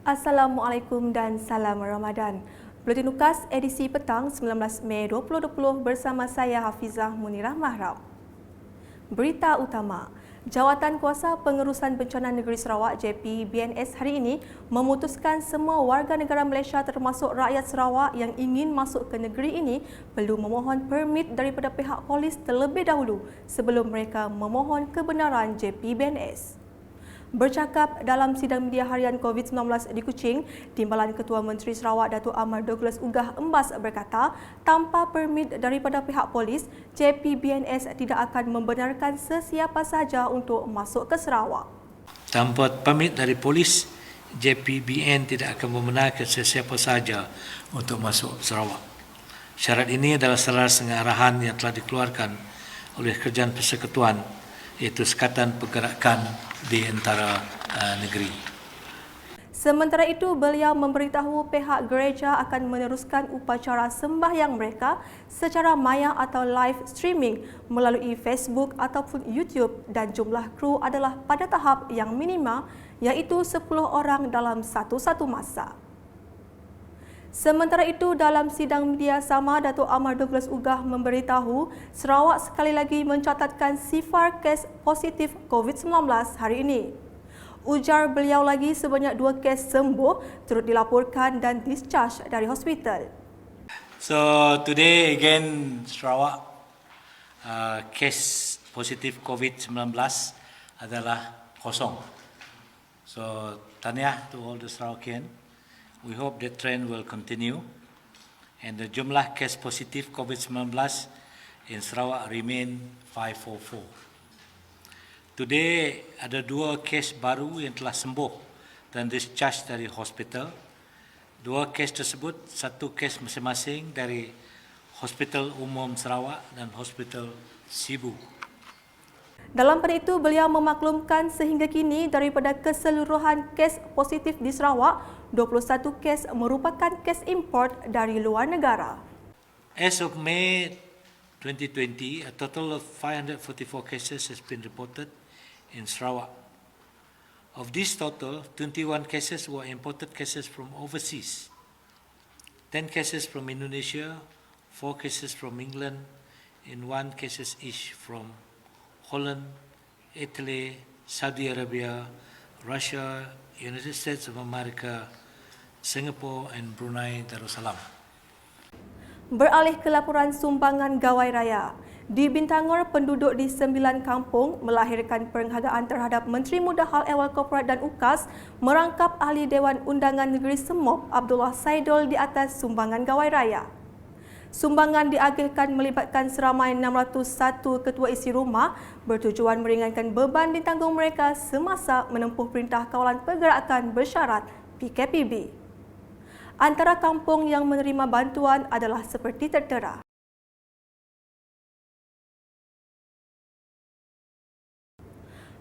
Assalamualaikum dan salam Ramadan. Buletin Ukas edisi petang 19 Mei 2020 bersama saya Hafizah Munirah Mahram. Berita utama, Jawatan Kuasa Pengurusan Bencana Negeri Sarawak JPBNS hari ini memutuskan semua warga negara Malaysia termasuk rakyat Sarawak yang ingin masuk ke negeri ini perlu memohon permit daripada pihak polis terlebih dahulu sebelum mereka memohon kebenaran JPBNS. Bercakap dalam sidang media harian COVID-19 di Kuching, Timbalan Ketua Menteri Sarawak Datuk Amar Douglas Ugah Embas berkata, tanpa permit daripada pihak polis, JPBNS tidak akan membenarkan sesiapa sahaja untuk masuk ke Sarawak. Tanpa permit dari polis, JPBN tidak akan membenarkan sesiapa sahaja untuk masuk Sarawak. Syarat ini adalah salah setengah arahan yang telah dikeluarkan oleh Kerajaan Persekutuan, iaitu Sekatan Pergerakan di antara negeri. Sementara itu, beliau memberitahu pihak gereja akan meneruskan upacara sembahyang mereka secara maya atau live streaming melalui Facebook ataupun YouTube dan jumlah kru adalah pada tahap yang minima iaitu 10 orang dalam satu-satu masa. Sementara itu, dalam sidang media sama, Datuk Amar Douglas Ugah memberitahu Sarawak sekali lagi mencatatkan sifar kes positif COVID-19 hari ini. Ujar beliau lagi sebanyak 2 kes sembuh turut dilaporkan dan discharge dari hospital. So today again Sarawak kes positif COVID-19 adalah kosong. So tahniah to all the Sarawakian. We hope that trend will continue and the jumlah kes positif COVID-19 in Sarawak remain 544. Today ada 2 kes baru yang telah sembuh dan discharge dari hospital. 2 kes tersebut, 1 kes masing-masing dari Hospital Umum Sarawak dan Hospital Sibu. Dalam pada itu, beliau memaklumkan sehingga kini daripada keseluruhan kes positif di Sarawak, 21 kes merupakan kes import dari luar negara. As of May 2020, a total of 544 cases has been reported in Sarawak. Of this total, 21 cases were imported cases from overseas, 10 cases from Indonesia, 4 cases from England, and 1 cases each from Holland, Italy, Saudi Arabia, Russia, United States of America, Singapore and Brunei Darussalam. Beralih ke laporan sumbangan gawai raya. Di Bintangor, penduduk di 9 kampung melahirkan penghargaan terhadap Menteri Muda Hal Ehwal Korporat dan UKAS merangkap Ahli Dewan Undangan Negeri Semop Abdullah Saidul di atas sumbangan gawai raya. Sumbangan diagihkan melibatkan seramai 601 ketua isi rumah bertujuan meringankan beban ditanggung mereka semasa menempuh Perintah Kawalan Pergerakan Bersyarat PKPB. Antara kampung yang menerima bantuan adalah seperti tertera.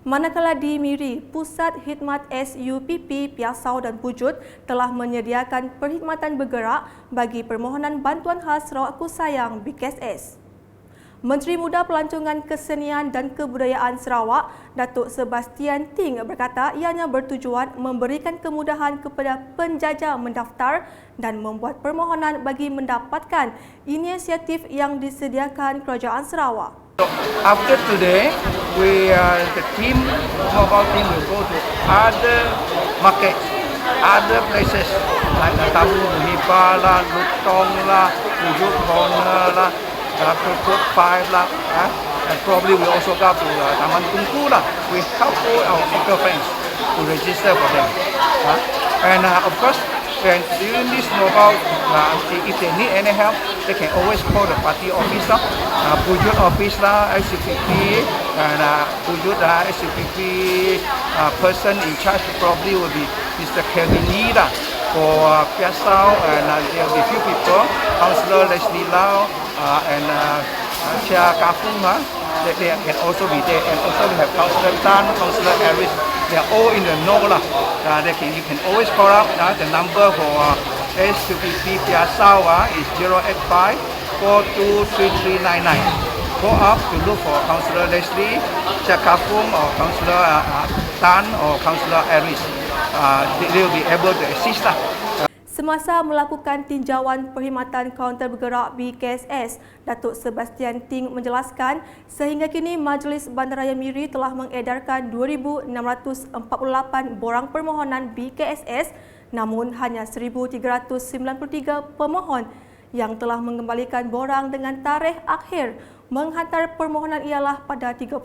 Manakala di Miri, Pusat Khidmat SUPP Piasau dan Pujut telah menyediakan perkhidmatan bergerak bagi permohonan bantuan khas Sarawak Kusayang BKSS. Menteri Muda Pelancongan Kesenian dan Kebudayaan Sarawak, Datuk Sebastian Ting berkata ianya bertujuan memberikan kemudahan kepada penjajah mendaftar dan membuat permohonan bagi mendapatkan inisiatif yang disediakan Kerajaan Sarawak. After today, the team, mobile team, will go to other markets, other places like Tamu Muhibah lah, Lutong lah, Pujut Corner lah, Pukut 5 lah, and probably we also go to Taman Tungku lah. We help all our local friends to register for them. And of course, and during this mobile, if they need any help, they can always call the party office lah, Pujut office lah, SCPP, and Pujut SCPP person in charge probably will be Mr. Kevin Lee lah. For Piasau, and there will be few people, Councillor Leslie Lau and Chia Kafung, they can also be there, and also we have Councillor Tan, Councillor Aris. They are all in the know lah. You can always call up. The number for SUPP Piasau is 085 423399. Go up to look for Councillor Leslie, Chia Kafung or Councillor Tan or Councillor Aris, they will be able to assist lah. Semasa melakukan tinjauan perkhidmatan kaunter bergerak BKSS, Datuk Sebastian Ting menjelaskan sehingga kini Majlis Bandaraya Miri telah mengedarkan 2,648 borang permohonan BKSS, namun hanya 1,393 pemohon yang telah mengembalikan borang dengan tarikh akhir menghantar permohonan ialah pada 31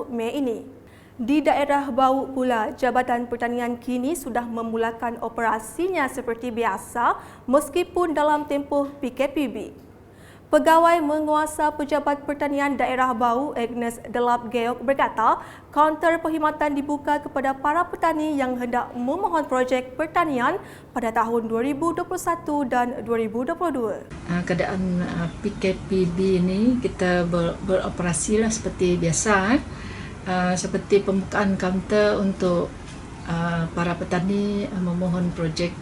Mei ini. Di daerah Bau pula, Jabatan Pertanian kini sudah memulakan operasinya seperti biasa meskipun dalam tempoh PKPB. Pegawai Menguasa Pejabat Pertanian Daerah Bau, Agnes Delap Geok berkata, kaunter perkhidmatan dibuka kepada para petani yang hendak memohon projek pertanian pada tahun 2021 dan 2022. Keadaan PKPB ini kita beroperasilah seperti biasa. Seperti pembukaan kaunter untuk para petani memohon projek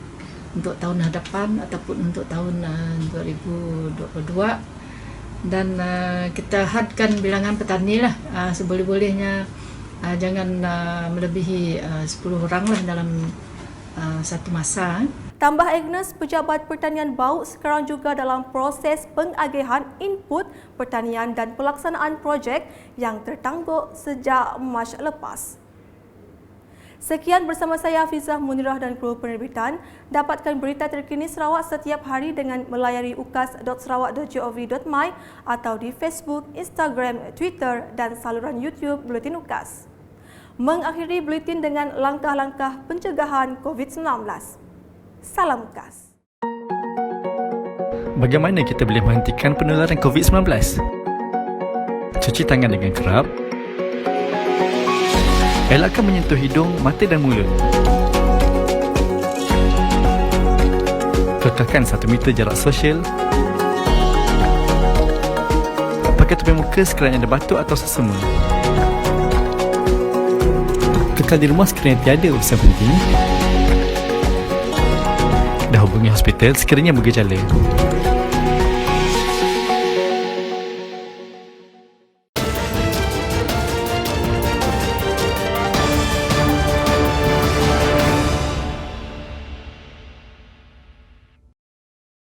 untuk tahun hadapan ataupun untuk tahun 2022, dan kita hadkan bilangan petani lah, seboleh-bolehnya jangan melebihi 10 orang lah dalam satu masa. Tambah Agnes, Pejabat Pertanian Bau sekarang juga dalam proses pengagihan input pertanian dan pelaksanaan projek yang tertangguk sejak Mac lepas. Sekian bersama saya Hafizah Munirah dan kru penerbitan. Dapatkan berita terkini Sarawak setiap hari dengan melayari ukas.sarawak.gov.my atau di Facebook, Instagram, Twitter dan saluran YouTube Buletin UKAS. Mengakhiri buletin dengan langkah-langkah pencegahan COVID-19. Salam UKAS. Bagaimana kita boleh menghentikan penularan COVID-19? Cuci tangan dengan kerap. Elakkan menyentuh hidung, mata dan mulut. Kekalkan 1 meter jarak sosial. Pakai tutup muka sekiranya ada batuk atau sesama. Kekal di rumah sekiranya tiada urusan penting. Dah hubungi hospital sekiranya bergejala.